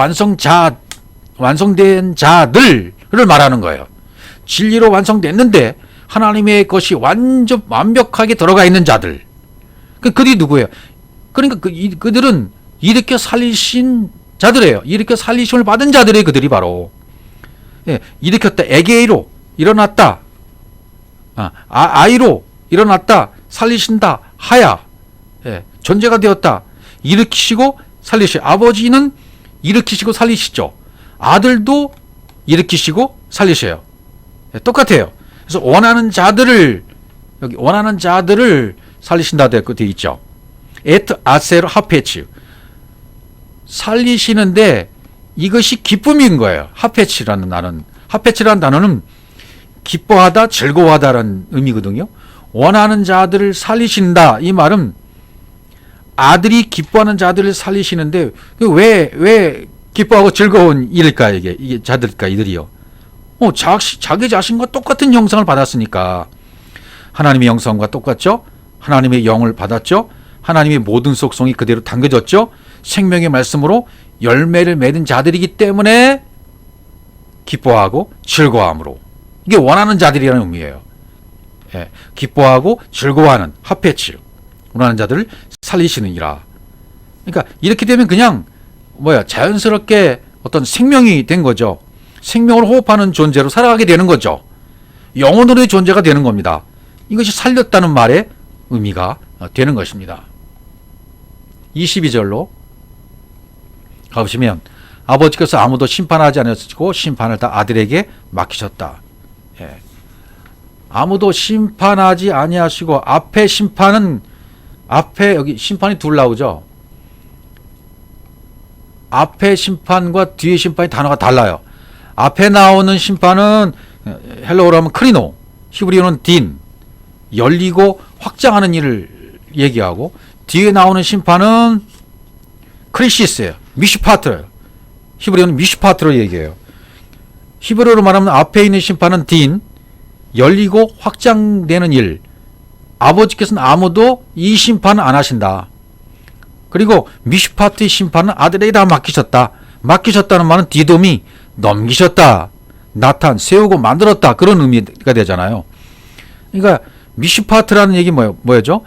완성된 자들을 말하는 거예요. 진리로 완성됐는데 하나님의 것이 완벽하게 들어가 있는 자들. 그들이 누구예요? 그러니까 그들은 일으켜 살리신 자들이에요. 일으켜 살리심을 받은 자들이 그들이 바로. 일으켰다. 에게이로 일어났다. 아이로 일어났다. 살리신다. 하야. 존재가 되었다. 일으키시고 살리시. 아버지는 일으키시고 살리시죠. 아들도 일으키시고 살리셔요. 똑같아요. 그래서 원하는 자들을 살리신다 되어 있죠. 에트 아세르 하페츠, 살리시는데 이것이 기쁨인 거예요. 하페츠라는 단어는 기뻐하다, 즐거워하다라는 의미거든요. 원하는 자들을 살리신다. 이 말은 아들이 기뻐하는 자들을 살리시는데 왜 기뻐하고 즐거운 일일까? 이게 자들일까? 이들이요. 자기 자신과 똑같은 형상을 받았으니까 하나님의 형상과 똑같죠. 하나님의 영을 받았죠. 하나님의 모든 속성이 그대로 담겨졌죠. 생명의 말씀으로 열매를 맺은 자들이기 때문에 기뻐하고 즐거워함으로, 이게 원하는 자들이라는 의미예요. 기뻐하고 즐거워하는 하페츠, 원하는 자들을 살리시느니라. 그러니까 이렇게 되면 그냥 자연스럽게 어떤 생명이 된 거죠. 생명을 호흡하는 존재로 살아가게 되는 거죠. 영혼으로의 존재가 되는 겁니다. 이것이 살렸다는 말의 의미가 되는 것입니다. 22절로 가보시면 아버지께서 아무도 심판하지 않으시고 심판을 다 아들에게 맡기셨다. 아무도 심판하지 아니하시고, 앞에 여기 심판이 둘 나오죠. 앞에 심판과 뒤에 심판이 단어가 달라요. 앞에 나오는 심판은 헬라어로 하면 크리노, 히브리어는 딘, 열리고 확장하는 일을 얘기하고, 뒤에 나오는 심판은 크리시스예요. 미슈파트예요. 히브리어는 미슈파트로 얘기해요. 히브리어로 말하면 앞에 있는 심판은 딘, 열리고 확장되는 일. 아버지께서는 아무도 이 심판을 안 하신다. 그리고 미슈파트의 심판은 아들에게 다 맡기셨다. 맡기셨다는 말은 디돔이 넘기셨다, 세우고 만들었다, 그런 의미가 되잖아요. 그러니까 미슈파트라는 얘기 뭐였죠?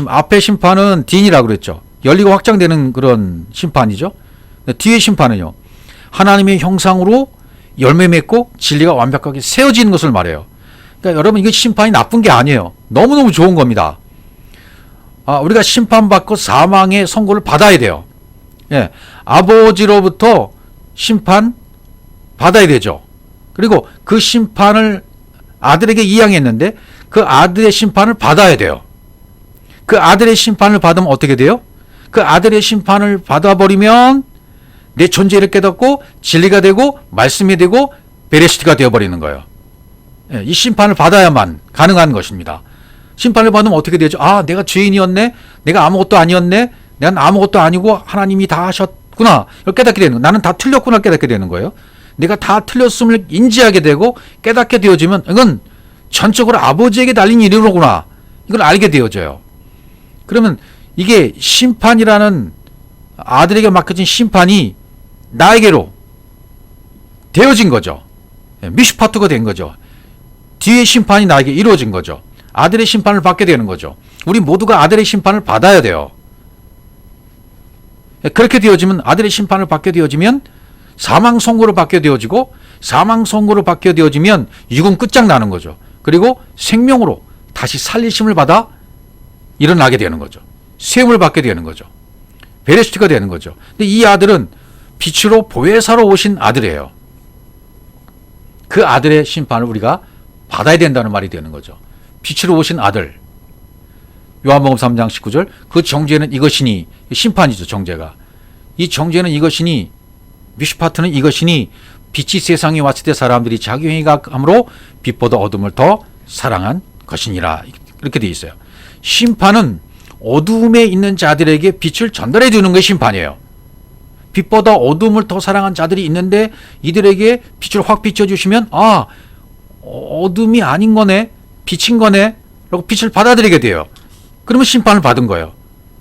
앞에 심판은 딘이라고 그랬죠. 열리고 확장되는 그런 심판이죠. 뒤에 심판은요, 하나님의 형상으로 열매 맺고 진리가 완벽하게 세워지는 것을 말해요. 그러니까 여러분, 이거 심판이 나쁜 게 아니에요. 너무너무 좋은 겁니다. 우리가 심판받고 사망의 선고를 받아야 돼요. 아버지로부터 심판 받아야 되죠. 그리고 그 심판을 아들에게 이양했는데 그 아들의 심판을 받아야 돼요. 그 아들의 심판을 받으면 어떻게 돼요? 그 아들의 심판을 받아버리면 내 존재를 깨닫고 진리가 되고 말씀이 되고 베레시트가 되어버리는 거예요. 이 심판을 받아야만 가능한 것입니다. 심판을 받으면 어떻게 되죠? 내가 죄인이었네, 내가 아무것도 아니었네, 내가 아무것도 아니고 하나님이 다 하셨구나, 이걸 깨닫게 되는 거예요. 나는 다 틀렸구나 깨닫게 되는 거예요. 내가 다 틀렸음을 인지하게 되고 깨닫게 되어지면 이건 전적으로 아버지에게 달린 일이로구나, 이걸 알게 되어져요. 그러면 이게 심판이라는, 아들에게 맡겨진 심판이 나에게로 되어진 거죠. 미슈파트가 된 거죠. 뒤의 심판이 나에게 이루어진 거죠. 아들의 심판을 받게 되는 거죠. 우리 모두가 아들의 심판을 받아야 돼요. 그렇게 되어지면, 아들의 심판을 받게 되어지면 사망 선고를 받게 되어지고, 사망 선고를 받게 되어지면 육은 끝장나는 거죠. 그리고 생명으로 다시 살리심을 받아 일어나게 되는 거죠. 세움을 받게 되는 거죠. 베레시트가 되는 거죠. 근데 이 아들은 빛으로 보혜사로 오신 아들이에요. 그 아들의 심판을 우리가 받아야 된다는 말이 되는 거죠. 빛으로 오신 아들. 요한복음 3장 19절, 그 정죄는 이것이니, 심판이죠, 정죄가. 이 정죄는 이것이니, 미슈파트는 이것이니, 빛이 세상에 왔을 때 사람들이 자기 행위가 함으로 빛보다 어둠을 더 사랑한 것이니라. 이렇게 되어 있어요. 심판은 어두움에 있는 자들에게 빛을 전달해 주는 것이 심판이에요. 빛보다 어둠을 더 사랑한 자들이 있는데 이들에게 빛을 확 비춰주시면 어둠이 아닌 거네, 빛인 거네 라고 빛을 받아들이게 돼요. 그러면 심판을 받은 거예요.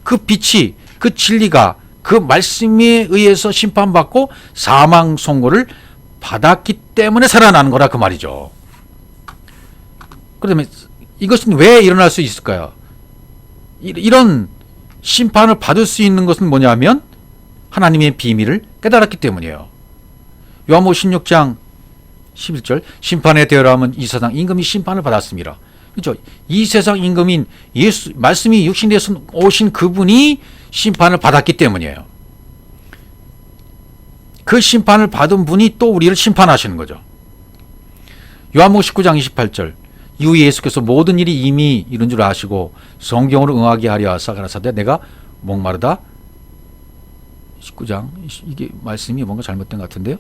그 빛이, 그 진리가, 그 말씀에 의해서 심판받고 사망 선고를 받았기 때문에 살아나는 거라 그 말이죠. 그러면 이것은 왜 일어날 수 있을까요? 이런 심판을 받을 수 있는 것은 뭐냐면 하나님의 비밀을 깨달았기 때문이에요. 요한복음 16장 11절 심판에 대하여라면 이 세상 임금이 심판을 받았습니다. 그렇죠? 이 세상 임금인 예수, 말씀이 육신되어서 오신 그분이 심판을 받았기 때문이에요. 그 심판을 받은 분이 또 우리를 심판하시는 거죠. 요한복음 19장 28절 이후 예수께서 모든 일이 이미 이룬 줄 아시고 성경으로 응하게 하려 하사 가라사대 내가 목마르다. 19장 이게 말씀이 뭔가 잘못된 것 같은데요.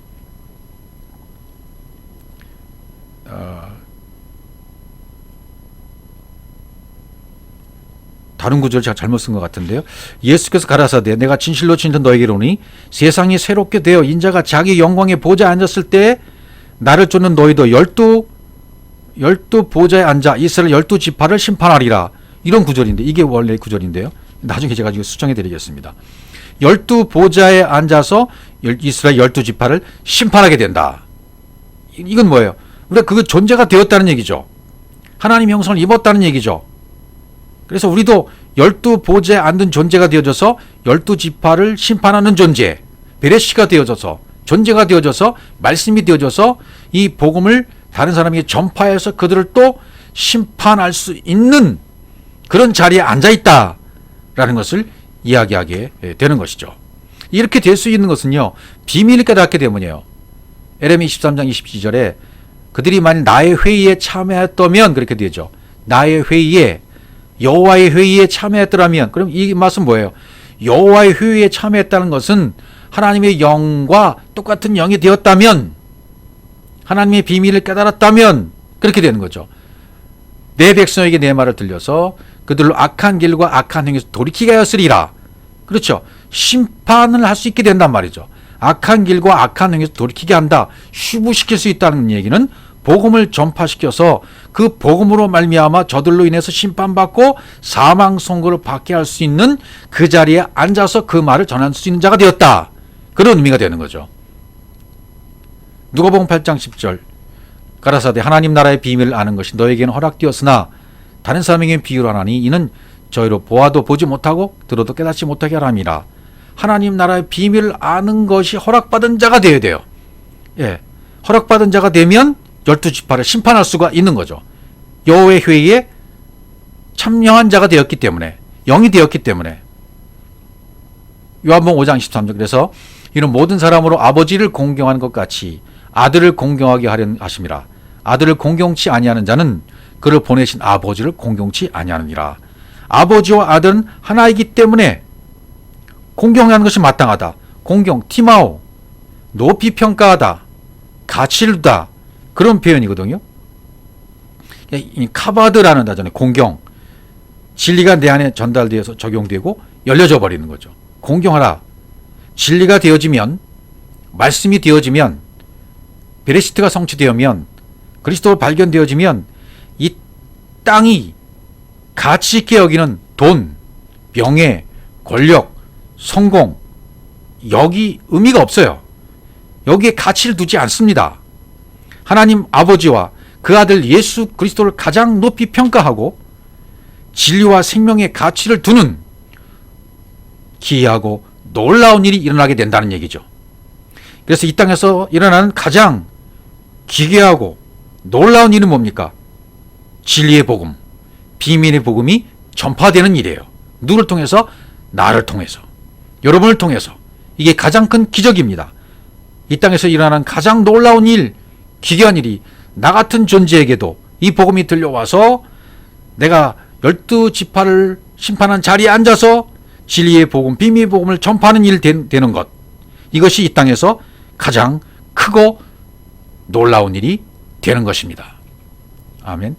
다른 구절을 제가 잘못 쓴 것 같은데요. 예수께서 가라사대 내가 진실로 진실로 너에게 이르노니 세상이 새롭게 되어 인자가 자기 영광의 보좌에 앉았을 때 나를 쫓는 너희도 열두 보좌에 앉아 이스라엘 12지파를 심판하리라. 이런 구절인데 이게 원래 구절인데요. 나중에 제가 지금 수정해 드리겠습니다. 12보좌에 앉아서 이스라엘 12지파를 심판하게 된다. 이건 뭐예요? 우리가 그 존재가 되었다는 얘기죠. 하나님의 형상을 입었다는 얘기죠. 그래서 우리도 12보좌에 앉은 존재가 되어져서 12지파를 심판하는 존재, 베레시가 되어져서 존재가 되어져서 말씀이 되어져서 이 복음을 다른 사람에게 전파해서 그들을 또 심판할 수 있는 그런 자리에 앉아있다라는 것을 이야기하게 되는 것이죠. 이렇게 될 수 있는 것은요, 비밀을 깨닫게 때문이에요. 에레미 23장 22절에 그들이 만일 나의 회의에 참여했다면 그렇게 되죠. 나의 회의에, 여호와의 회의에 참여했더라면, 그럼 이 말은 뭐예요? 여호와의 회의에 참여했다는 것은 하나님의 영과 똑같은 영이 되었다면, 하나님의 비밀을 깨달았다면 그렇게 되는 거죠. 내 백성에게 내 말을 들려서 그들로 악한 길과 악한 행위에서 돌이키게 하였으리라. 그렇죠. 심판을 할 수 있게 된단 말이죠. 악한 길과 악한 행위에서 돌이키게 한다. 휴부시킬 수 있다는 얘기는 복음을 전파시켜서 그 복음으로 말미암아 저들로 인해서 심판받고 사망 선고를 받게 할 수 있는 그 자리에 앉아서 그 말을 전할 수 있는 자가 되었다. 그런 의미가 되는 거죠. 누가복음 8장 10절 가라사대 하나님 나라의 비밀을 아는 것이 너에게는 허락되었으나 다른 사람에게는 비유로 하나니 이는 저희로 보아도 보지 못하고 들어도 깨닫지 못하게 하람이라. 하나님 나라의 비밀을 아는 것이 허락받은 자가 되어야 돼요. 예, 허락받은 자가 되면 12지파를 심판할 수가 있는 거죠. 여호와의 회의에 참여한 자가 되었기 때문에, 영이 되었기 때문에. 요한복음 5장 23절 그래서 이는 모든 사람으로 아버지를 공경하는 것 같이 아들을 공경하게 하려 하심이라. 아들을 공경치 아니하는 자는 그를 보내신 아버지를 공경치 아니하느니라. 아버지와 아들은 하나이기 때문에 공경하는 것이 마땅하다. 공경, 티마오, 높이 평가하다, 가치를 두다, 그런 표현이거든요. 이 카바드라는 단어는 공경, 진리가 내 안에 전달되어서 적용되고 열려져 버리는 거죠. 공경하라. 진리가 되어지면, 말씀이 되어지면, 베레시트가 성취되면, 그리스도가 발견되어지면 이 땅이 가치 있게 여기는 돈, 명예, 권력, 성공, 여기 의미가 없어요. 여기에 가치를 두지 않습니다. 하나님 아버지와 그 아들 예수 그리스도를 가장 높이 평가하고 진리와 생명의 가치를 두는 기이하고 놀라운 일이 일어나게 된다는 얘기죠. 그래서 이 땅에서 일어나는 가장 기괴하고 놀라운 일은 뭡니까? 진리의 복음, 비밀의 복음이 전파되는 일이에요. 누구를 통해서? 나를 통해서, 여러분을 통해서. 이게 가장 큰 기적입니다. 이 땅에서 일어나는 가장 놀라운 일, 기괴한 일이 나 같은 존재에게도 이 복음이 들려와서 내가 12지파를 심판한 자리에 앉아서 진리의 복음, 비밀의 복음을 전파하는 일 되는 것. 이것이 이 땅에서 가장 크고 놀라운 일이 되는 것입니다. 아멘.